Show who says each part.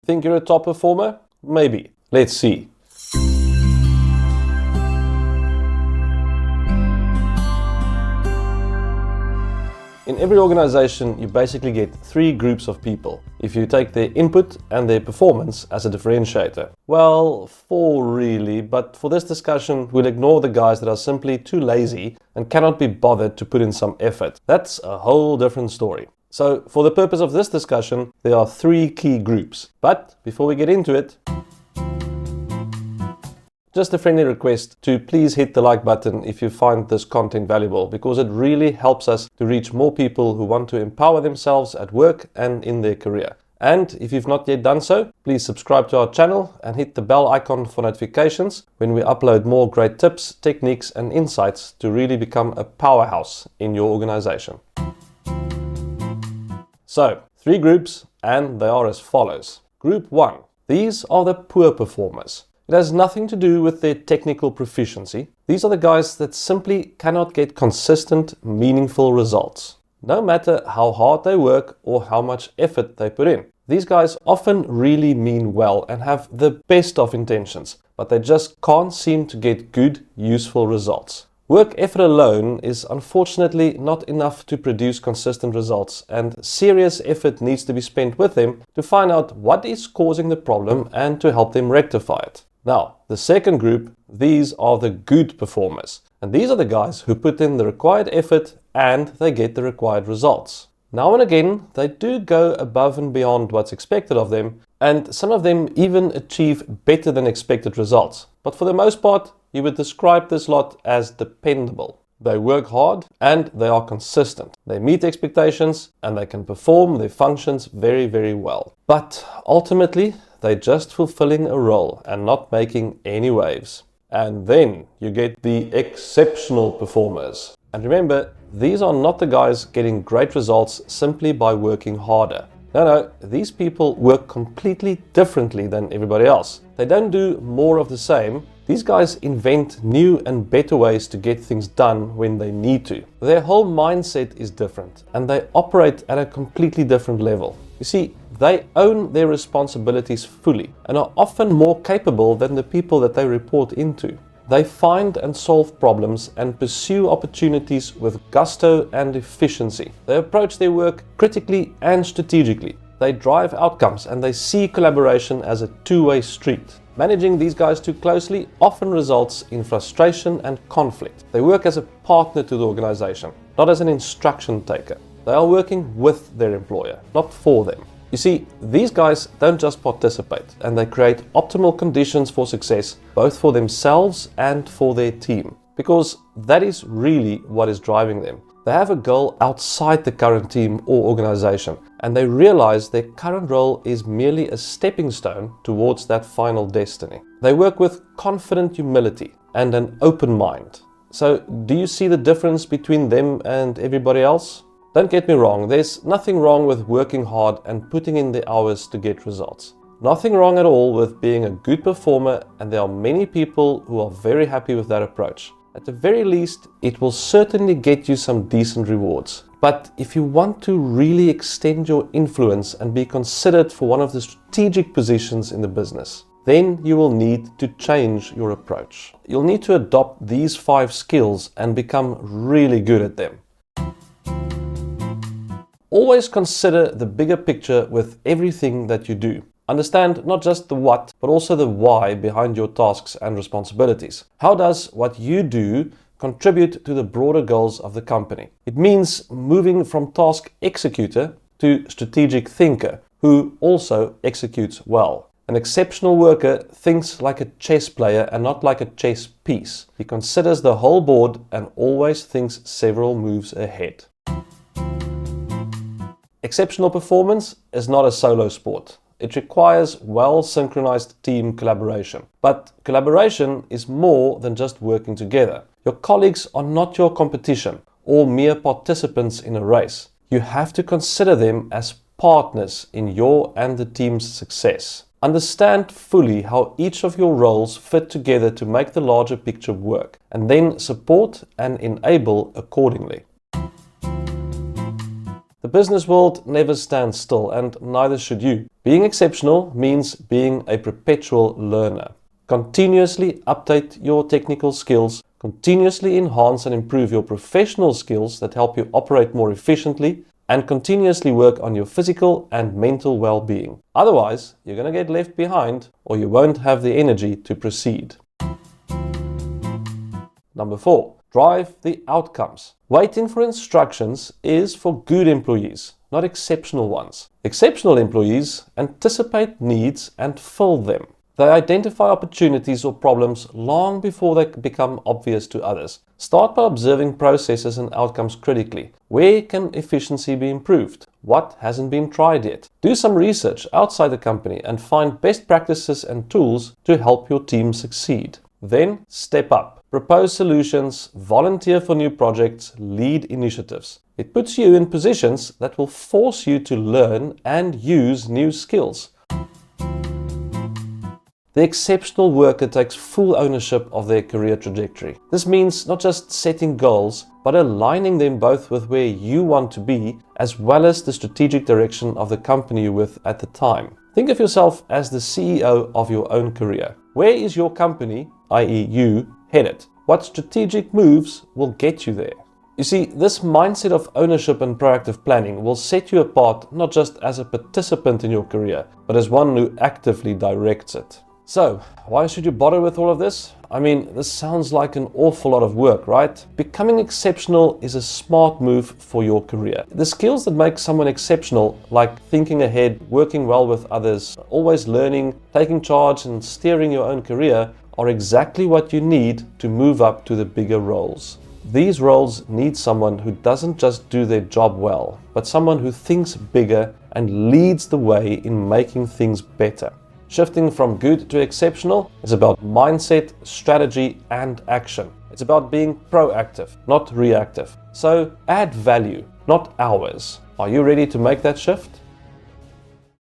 Speaker 1: Think you're a top performer? Maybe. Let's see. In every organization, you basically get three groups of people, if you take their input and their performance as a differentiator. Well, four really, but for this discussion, we'll ignore the guys that are simply too lazy and cannot be bothered to put in some effort. That's a whole different story. So, for the purpose of this discussion, there are three key groups. But before we get into it, just a friendly request to please hit the like button if you find this content valuable, because it really helps us to reach more people who want to empower themselves at work and in their career. And if you've not yet done so, please subscribe to our channel and hit the bell icon for notifications when we upload more great tips, techniques and insights to really become a powerhouse in your organization. So, three groups, and they are as follows. Group 1. These are the poor performers. It has nothing to do with their technical proficiency. These are the guys that simply cannot get consistent, meaningful results, no matter how hard they work or how much effort they put in. These guys often really mean well and have the best of intentions, but they just can't seem to get good, useful results. Work effort alone is unfortunately not enough to produce consistent results, and serious effort needs to be spent with them to find out what is causing the problem and to help them rectify it. Now, the second group, these are the good performers. And these are the guys who put in the required effort and they get the required results. Now and again, they do go above and beyond what's expected of them, and some of them even achieve better than expected results. But for the most part, you would describe this lot as dependable. They work hard and they are consistent. They meet expectations and they can perform their functions very, very well. But ultimately, they're just fulfilling a role and not making any waves. And then you get the exceptional performers. And remember, these are not the guys getting great results simply by working harder. No, these people work completely differently than everybody else. They don't do more of the same. These guys invent new and better ways to get things done when they need to. Their whole mindset is different and they operate at a completely different level. You see, they own their responsibilities fully and are often more capable than the people that they report into. They find and solve problems and pursue opportunities with gusto and efficiency. They approach their work critically and strategically. They drive outcomes and they see collaboration as a two-way street. Managing these guys too closely often results in frustration and conflict. They work as a partner to the organization, not as an instruction taker. They are working with their employer, not for them. You see, these guys don't just participate, and they create optimal conditions for success, both for themselves and for their team, because that is really what is driving them. They have a goal outside the current team or organization, and they realize their current role is merely a stepping stone towards that final destiny. They work with confident humility and an open mind. So, do you see the difference between them and everybody else? Don't get me wrong, there's nothing wrong with working hard and putting in the hours to get results. Nothing wrong at all with being a good performer, and there are many people who are very happy with that approach. At the very least, it will certainly get you some decent rewards. But if you want to really extend your influence and be considered for one of the strategic positions in the business, then you will need to change your approach. You'll need to adopt these 5 skills and become really good at them. Always consider the bigger picture with everything that you do. Understand not just the what, but also the why behind your tasks and responsibilities. How does what you do contribute to the broader goals of the company? It means moving from task executor to strategic thinker, who also executes well. An exceptional worker thinks like a chess player and not like a chess piece. He considers the whole board and always thinks several moves ahead. Exceptional performance is not a solo sport. It requires well-synchronized team collaboration. But collaboration is more than just working together. Your colleagues are not your competition or mere participants in a race. You have to consider them as partners in your and the team's success. Understand fully how each of your roles fit together to make the larger picture work, and then support and enable accordingly. The business world never stands still, and neither should you. Being exceptional means being a perpetual learner. Continuously update your technical skills, continuously enhance and improve your professional skills that help you operate more efficiently, and continuously work on your physical and mental well-being. Otherwise, you're going to get left behind, or you won't have the energy to proceed. Number 4. Drive the outcomes. Waiting for instructions is for good employees, not exceptional ones. Exceptional employees anticipate needs and fill them. They identify opportunities or problems long before they become obvious to others. Start by observing processes and outcomes critically. Where can efficiency be improved? What hasn't been tried yet? Do some research outside the company and find best practices and tools to help your team succeed. Then step up. Propose solutions, volunteer for new projects, lead initiatives. It puts you in positions that will force you to learn and use new skills. The exceptional worker takes full ownership of their career trajectory. This means not just setting goals, but aligning them both with where you want to be, as well as the strategic direction of the company you're with at the time. Think of yourself as the CEO of your own career. Where is your company, i.e. you, headed? What strategic moves will get you there? You see, this mindset of ownership and proactive planning will set you apart not just as a participant in your career, but as one who actively directs it. So, why should you bother with all of this? I mean, this sounds like an awful lot of work, right? Becoming exceptional is a smart move for your career. The skills that make someone exceptional, like thinking ahead, working well with others, always learning, taking charge and steering your own career, are exactly what you need to move up to the bigger roles. These roles need someone who doesn't just do their job well, but someone who thinks bigger and leads the way in making things better. Shifting from good to exceptional is about mindset, strategy, and action. It's about being proactive, not reactive. So add value, not hours. Are you ready to make that shift?